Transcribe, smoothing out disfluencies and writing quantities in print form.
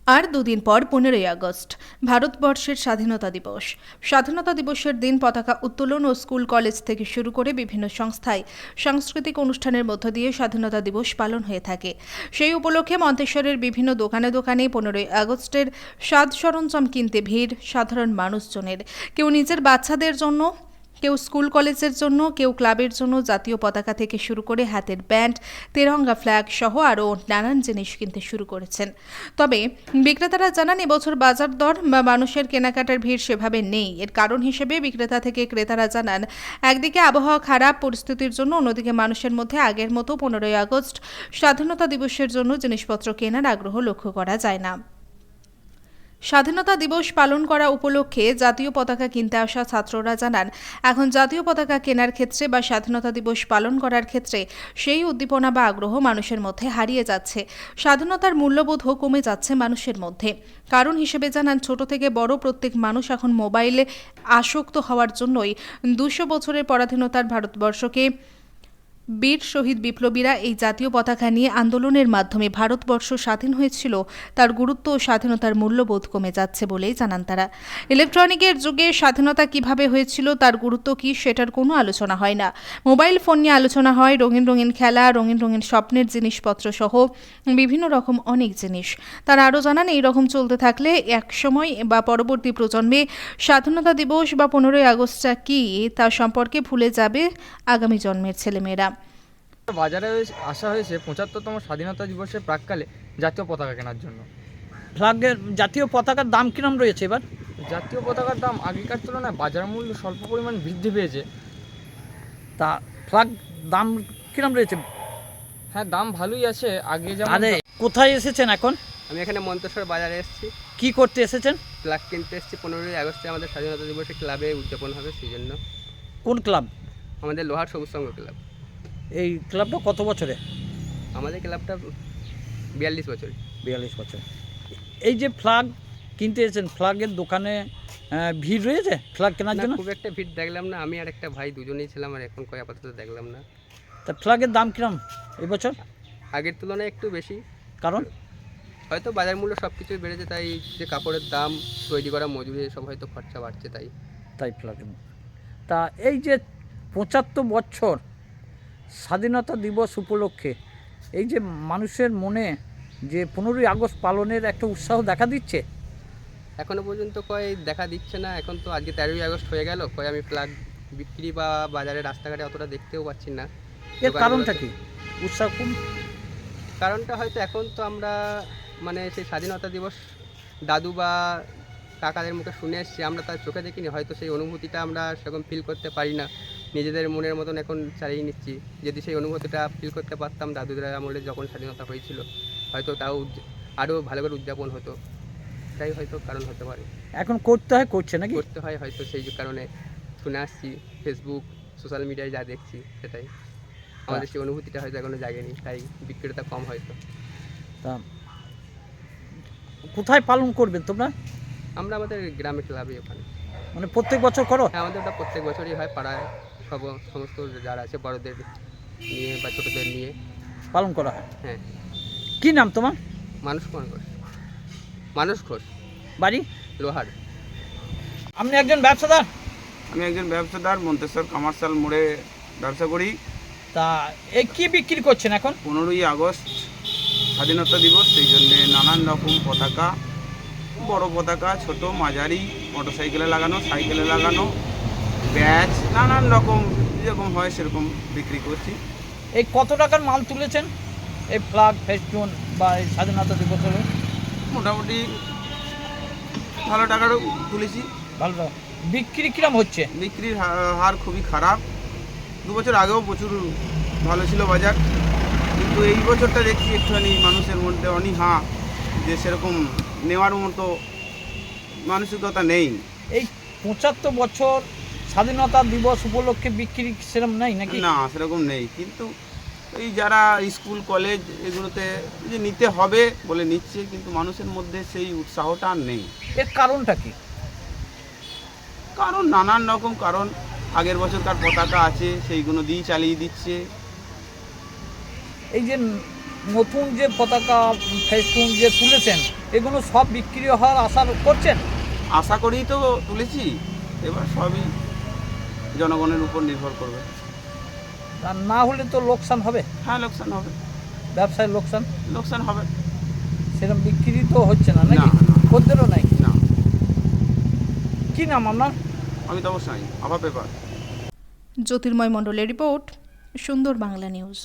আর দুদিন পর 15ই আগস্ট ভারতবর্ষের স্বাধীনতা দিবস। স্বাধীনতা দিবসের দিন পতাকা উত্তোলন ও স্কুল কলেজ থেকে শুরু করে বিভিন্ন সংস্থায় সাংস্কৃতিক অনুষ্ঠানের মধ্য দিয়ে স্বাধীনতা দিবস পালন হয়ে থাকে। সেই উপলক্ষে মন্তেশ্বরের বিভিন্ন দোকানে দোকানে 15ই আগস্টের সাজ সরঞ্জাম কিনতে ভিড় সাধারণ মানুষজনের। কেউ নিজের বাচ্চাদের জন্য, কেউ স্কুল কলেজের জন্য, কেউ ক্লাবের জন্য জাতীয় পতাকা থেকে শুরু করে হাতের ব্যান্ড, তেরঙ্গা ফ্ল্যাগ সহ আরও নানান জিনিস কিনতে শুরু করেছেন। তবে বিক্রেতারা জানান এবছর বাজার দর বা মানুষের কেনাকাটার ভিড় সেভাবে নেই। এর কারণ হিসেবে বিক্রেতা থেকে ক্রেতারা জানান, একদিকে আবহাওয়া খারাপ পরিস্থিতির জন্য, অন্যদিকে মানুষের মধ্যে আগের মতো 15ই আগস্ট স্বাধীনতা দিবসের জন্য জিনিসপত্র কেনার আগ্রহ লক্ষ্য করা যায় না। স্বাধীনতা দিবস পালন করা উপলক্ষে জাতীয় পতাকা কিনতে আসা ছাত্ররা জানান, এখন জাতীয় পতাকা কেনার ক্ষেত্রে বা স্বাধীনতা দিবস পালন করার ক্ষেত্রে সেই উদ্দীপনা বা আগ্রহ মানুষের মধ্যে হারিয়ে যাচ্ছে। স্বাধীনতার মূল্যবোধও কমে যাচ্ছে মানুষের মধ্যে। কারণ হিসেবে জানান, ছোট থেকে বড় প্রত্যেক মানুষ এখন মোবাইলে আসক্ত হওয়ার জন্যই 200 বছরের পরাধীনতার ভারতবর্ষকে বীর শহীদ বিপ্লবীরা এই জাতীয় পতাকা নিয়ে আন্দোলনের মাধ্যমে ভারতবর্ষ স্বাধীন হয়েছিল, তার গুরুত্ব ও স্বাধীনতার মূল্যবোধ কমে যাচ্ছে বলেই জানান তারা। ইলেকট্রনিকের যুগে স্বাধীনতা কিভাবে হয়েছিল, তার গুরুত্ব কি, সেটার কোনো আলোচনা হয় না। মোবাইল ফোন নিয়ে আলোচনা হয়, রঙিন রঙিন খেলা, রঙিন রঙিন স্বপ্নের জিনিসপত্র সহ বিভিন্ন রকম অনেক জিনিস। তারা আরও জানান, এই রকম চলতে থাকলে এক সময় বা পরবর্তী প্রজন্মে স্বাধীনতা দিবস বা 15ই আগস্টটা কি তা সম্পর্কে ভুলে যাবে আগামী জন্মের ছেলেমেয়েরা। বাজারে আসা হয়েছে 75তম স্বাধীনতা দিবসের প্রাক্কালে জাতীয় পতাকা কেনার জন্য। ফ্ল্যাগের জাতীয় পতাকার দাম কিরম রয়েছে এবার? জাতীয় পতাকার দাম আগেকার তুলনায় বাজার মূল্য স্বল্প পরিমাণ বৃদ্ধি পেয়েছে। তা ফ্ল্যাগ দাম কিরম রয়েছে? হ্যাঁ, দাম ভালোই আছে। আগে যেমন আরে কোথায় এসেছেন এখন? আমি এখানে মন্তেশ্বর বাজারে এসেছি, কি করতে এসেছেন? ফ্ল্যাগ কিনতে এসেছি। 15ই আগস্টে আমাদের স্বাধীনতা দিবসে ক্লাবে উদযাপন হবে, সেই জন্য। কোন ক্লাব? আমাদের লোহার সবুজ সংঘ ক্লাব। এই ক্লাবটা কত বছরে? আমাদের ক্লাবটা 42 বছর। 42 বছর। এই যে ফ্ল্যাগ কিনতে এসেছেন, ফ্ল্যাগের দোকানে ভিড় রয়েছে ফ্ল্যাগ কেনার না, জন্য? খুব একটা ভিড় দেখলাম না। আমি আর একটা ভাই দুজনেই ছিলাম, আর এখন আপাতত দেখলাম না। তা ফ্ল্যাগের দাম কিরম এবছর? আগের তুলনায় একটু বেশি। কারণ হয়তো বাজার মূল্য সব কিছুই বেড়েছে, তাই যে কাপড়ের দাম, তৈরি করা মজুরি, সব হয়তো খরচা বাড়ছে, তাই ফ্ল্যাগের তা এই যে 75 বছর স্বাধীনতা দিবস উপলক্ষে এই যে মানুষের মনে যে 15ই আগস্ট পালনের একটা উৎসাহ দেখা দিচ্ছে, এখনো পর্যন্ত দেখা দিচ্ছে না। এখন তো আজকে 13ই আগস্ট হয়ে গেল, আমি ফ্ল্যাগ বিক্রি বা বাজারে রাস্তাঘাটে অতটা দেখতেও পাচ্ছি না। এর কারণটা কি? উৎসাহ কম? কারণটা হয়তো এখন তো আমরা সেই স্বাধীনতা দিবস দাদু বা কাকাদের মুখে শুনে এসেছি, আমরা তার চোখে দেখিনি। হয়তো সেই অনুভূতিটা আমরা সেরকম ফিল করতে পারি না, নিজেদের মনের মতন এখন চালিয়ে নিচ্ছি। যদি সেই অনুভূতিটা ফিল করতে পারতাম দাদুদের আমলে যখন স্বাধীনতা হয়েছিল, হয়তো তাও আরও ভালো করে উদযাপন হতো। তাই হয়তো কারণ হতে পারে। এখন করতে হয়, করছে নাকি? করতে হয় হয়তো, সেই কারণে শুনে আসছি, ফেসবুক সোশ্যাল মিডিয়ায় যা দেখছি সেটাই। আমাদের সেই অনুভূতিটা হয়তো এখনো জাগেনি, তাই বিক্রেতা কম হয়তো। তা কোথায় পালন করবেন তোমরা? আমরা আমাদের গ্রামে ক্লাবে ওখানে। মানে প্রত্যেক বছর করো? হ্যাঁ, আমাদের ওটা প্রত্যেক বছরই হয়। পাড়ায় সমস্ত যারা আছে বড়দের নিয়ে বা ছোটদের নিয়ে পালন করা হয়। হ্যাঁ। কি নাম তোমার? মানুষ ঘোষ। বাড়ি? লোহার। আপনি একজন ব্যবসাদার? আমি একজন ব্যবসাদার, মন্তেশ্বর কমার্শিয়াল মোড়ে ব্যবসা করি। তা এই কি বিক্রি করছেন এখন? 15ই আগস্ট স্বাধীনতা দিবস, সেই জন্যে নানান রকম পতাকা, বড় পতাকা, ছোট মাঝারি, মোটরসাইকেলে লাগানো, সাইকেলে লাগানো, ব্যাচ, নানান রকম যেরকম হয় সেরকম বিক্রি করছি। এই কত টাকার মাল তুলেছেন এই ফ্ল্যাগ ফেস্টুন বা এই স্বাধীনতা দিবস হলো? মোটামুটি ভালো টাকারও তুলেছি। ভালো। বিক্রি কিরম হচ্ছে? বিক্রির হার খুবই খারাপ। 2 বছর আগেও প্রচুর ভালো ছিল বাজার, কিন্তু এই বছরটা দেখছি একটুখানি মানুষের মধ্যে অনীহা, যে সেরকম নেওয়ার মতো মানসিকতা নেই। এই 75 বছর স্বাধীনতা দিবস উপলক্ষে বিক্রি সেরকম নেই নাকি? না, সেরকম নেই। কিন্তু এই যারা স্কুল কলেজ এগুলোতে যে নিতে হবে বলে নিচ্ছে, কিন্তু মানুষের মধ্যে সেই উৎসাহটা আর নেই। এর কারণটা কি? কারণ নানান রকম কারণ। আগের বছরকার পতাকা আছে, সেইগুলো দিয়েই চালিয়ে দিচ্ছে। এই যে নতুন যে পতাকা ফেস্টুন যে তুলেছেন এগুলো সব বিক্রি হওয়ার আশা করছেন? আশা করেই তো তুলেছি, এবার সবই জনগণের উপর নির্ভর করবে। আর না হলে তো লোকসান হবে, হ্যাঁ লোকসান হবে, ব্যবসায় লোকসান। লোকসান হবে। সেরকম বিক্রি তো হচ্ছে না নাকি? না, না। খদ্দেরও নাই। না, কি নাম আপনার? আমি তো অবশ্যই আভা পেপার। জ্যোতির্ময় মণ্ডলের রিপোর্ট, সুন্দর বাংলা নিউজ।